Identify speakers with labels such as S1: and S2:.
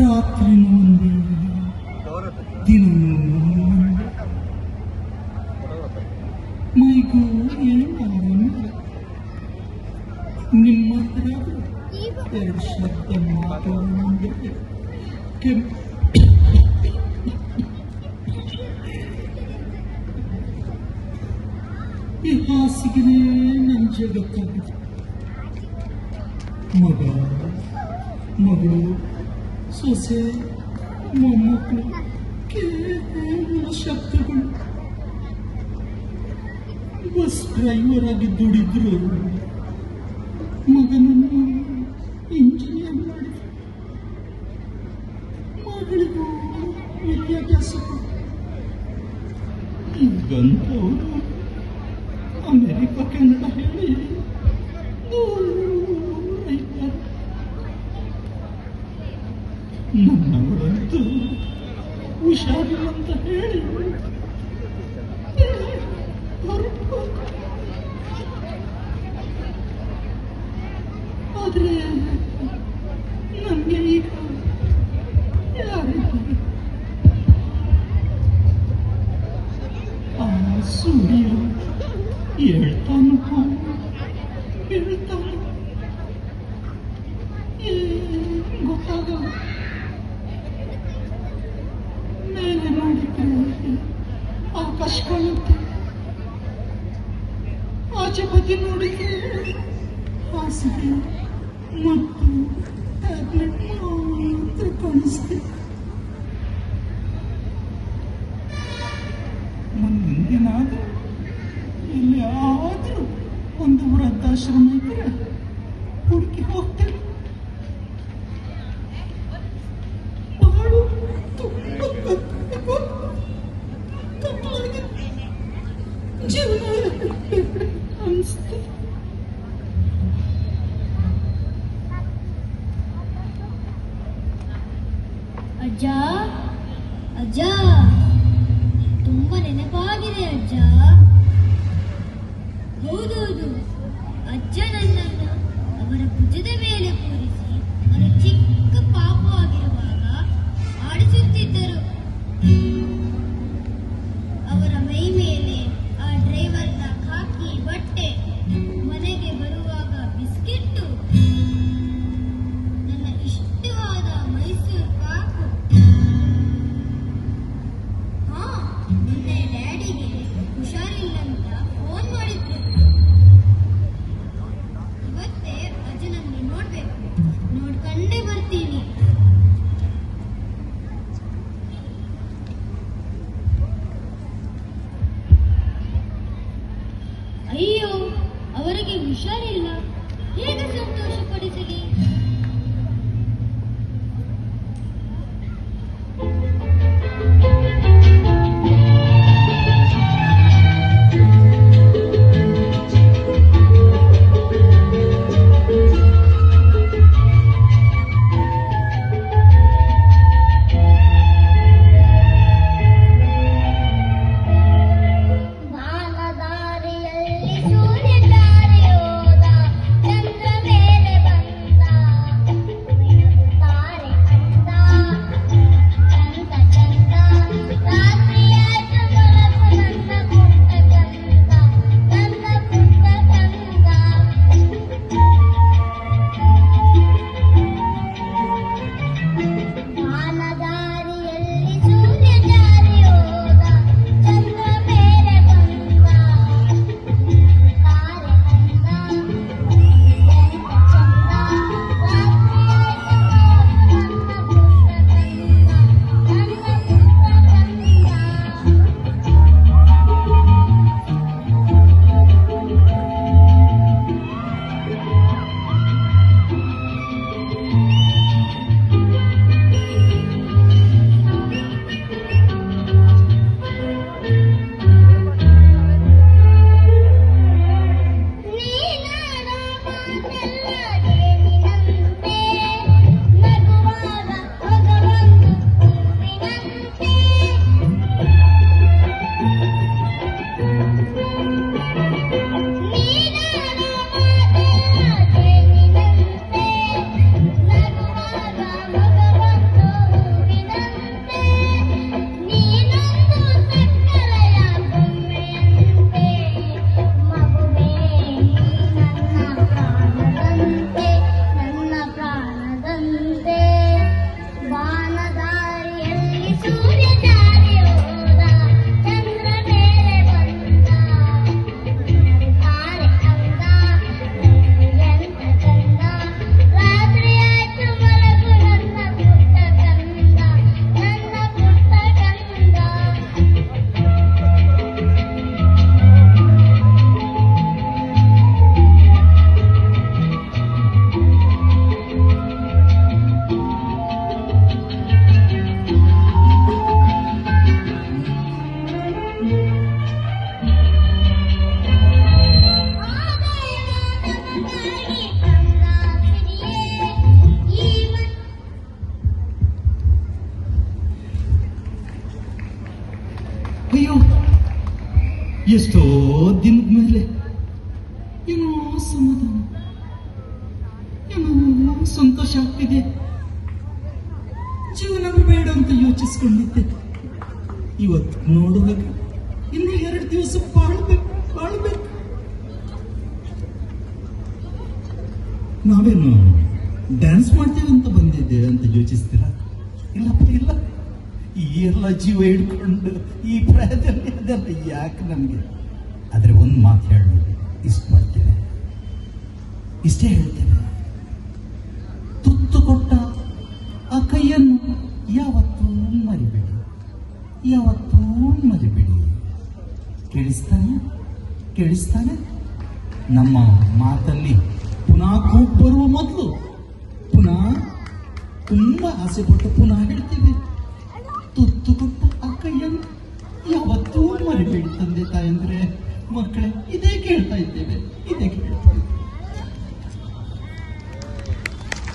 S1: ರಾತ್ರಿ ಒಂದು ದಿನ ಮೈಗೂ ನಿಮ್ಮ ಹತ್ರ ಎರಡು ಶಬ್ದ ಮಾತಾಡೋಣ. ಈ ಹಾಸಿಗೆನೇ ನನ್ನ ಜಗತ್ತಾಗಿದೆ. ಮಗ ಮಗಳು ಸೊಸೆ ಮೊಮ್ಮಕ್ಕಳು ಕೇವಲ ಶಬ್ದಗಳು. ಬಸ್ ಡ್ರೈವರ್ ಆಗಿ ದುಡಿದ್ರು, ಮಗನನ್ನು ಇಂಜಿನಿಯರ್ ಮಾಡಿದ್ರು, ಮಗಳಿಗೂ ವಿದ್ಯಾಭ್ಯಾಸ ಈಗಂತವರು ಅಮೆರಿಕ ಕೆನಡಾ ಹೇಳಿ ನನ್ನವರಂತೂ ಹುಷಾರಿಲ್ಲ ಅಂತ ಹೇಳಿ ಆದ್ರೆ ನನಗೆ ಈಗ ಯಾರಿದ್ದಾರೆ? ಆ ಸೂರ್ಯ ಹೇಳ್ತಾನು ಹೇಳ್ತಾನು ಗೊತ್ತಾಗಲ್ಲ. ಮೇಲೆ ನೋಡಿದ್ರೆ ಆಕಾಶ ಕಾಣುತ್ತೆ, ಆಚೆ ಬದಿ ನೋಡಿದ್ರೆ ಹಾಸಿಗೆ ಮತ್ತು ಟ್ಯಾಬ್ಲೆಟ್ ಮಾತ್ರ ಕಾಣಿಸ್ತೆ. ಮುಂದಿನಾದ್ರೂ ಎಲ್ಲಿ ಆದ್ರೂ ಒಂದು ವೃದ್ಧಾಶ್ರಮ ಇದ್ರೆ ಹುಡುಕಿ ಹೋಗ್ತೇನೆ. ಜೀವನ ಅನಿಸ್ತು.
S2: ಅಜ್ಜ ಅಜ್ಜ, ತುಂಬಾ ನೆನಪಾಗಿದೆ ಅಜ್ಜ. ಹೌದೌದು, ಅಜ್ಜ ನನ್ನನ್ನು ಅವರ ಭುಜದ ಮೇಲೆ ಕೂರಿಸಿ ನಾನು ಚಿಕ್ಕ ಪಾಪವಾಗಿರುವಾಗ ಆಡಿಸುತ್ತಿದ್ದರು. ಅವರ ಮೈ ಮೇಲೆ ಆ ಡ್ರೈವರ್ನ ಖಾಕಿ ಬಟ್ಟೆ, ಮನೆಗೆ ಬರುವಾಗ ಬಿಸ್ಕೆಟ್ಟು, ನನ್ನ ಇಷ್ಟವಾದ ಮೈಸೂರು ಪಾಕು. ಮೊನ್ನೆ ಡ್ಯಾಡಿಗೆ ಹುಷಾರಿಲ್ಲಂತ ಫೋನ್ ಮಾಡಿದ್ರು. ಇವತ್ತೇ ಅಜ್ಜನನ್ನು ನೋಡ್ಬೇಕು.
S1: ಅಯ್ಯೋ, ಎಷ್ಟೋ ದಿನದ ಮೇಲೆ ಏನೋ ಸಮಾಧಾನ, ಏನೋ ಸಂತೋಷ ಆಗ್ತಿದೆ. ಜೀವನವೇ ಬೇಡ ಅಂತ ಯೋಚಿಸ್ಕೊಂಡಿದ್ದೆ. ಇವತ್ತು ನೋಡುವಾಗ ಇನ್ನು 2 ದಿವಸ ಬಾಳ್ಬೇಕು. ನಾವೇನು ಡ್ಯಾನ್ಸ್ ಮಾಡ್ತೇವೆ ಅಂತ ಬಂದಿದ್ದೇವೆ ಅಂತ ಯೋಚಿಸ್ತೀರಾ? ಇಲ್ಲಪ್ಪ, ಇಲ್ಲ. ಈ ಎಲ್ಲ ಜೀವ ಹಿಡ್ಕೊಂಡು ಈ ಪ್ರಾಯದಲ್ಲಿ ಅದೆಲ್ಲ ಯಾಕೆ ನಮಗೆ? ಆದರೆ ಒಂದು ಮಾತು ಹೇಳಿ ಇಷ್ಟಪಡ್ತೇನೆ, ಇಷ್ಟೇ ಹೇಳ್ತೇನೆ. ತುತ್ತು ಕೊಟ್ಟ ಆ ಕೈಯನ್ನು ಯಾವತ್ತೂ ಮರಿಬೇಡಿ, ಯಾವತ್ತೂ ಮರಿಬೇಡಿ. ಕೇಳಿಸ್ತಾನೆ? ನಮ್ಮ ಮಾತಲ್ಲಿ ಪುನಃ ಕೂಗು ಬರುವ ಮೊದಲು ಪುನಃ ತುಂಬ ಆಸೆ ಪಟ್ಟು ಪುನಃ ಹೇಳ್ತೀವಿ, ತುತ್ತು ಕೊಟ್ಟ ಆ ಕೈಯನ್ನು ಯಾವತ್ತೂ ಮರಿಬೇಡಿ. ತಂದೆ ತಾಯಂದ್ರೆ ಮಕ್ಕಳೇ, ಇದೇ ಕೇಳ್ತಾ ಇದ್ದೇವೆ.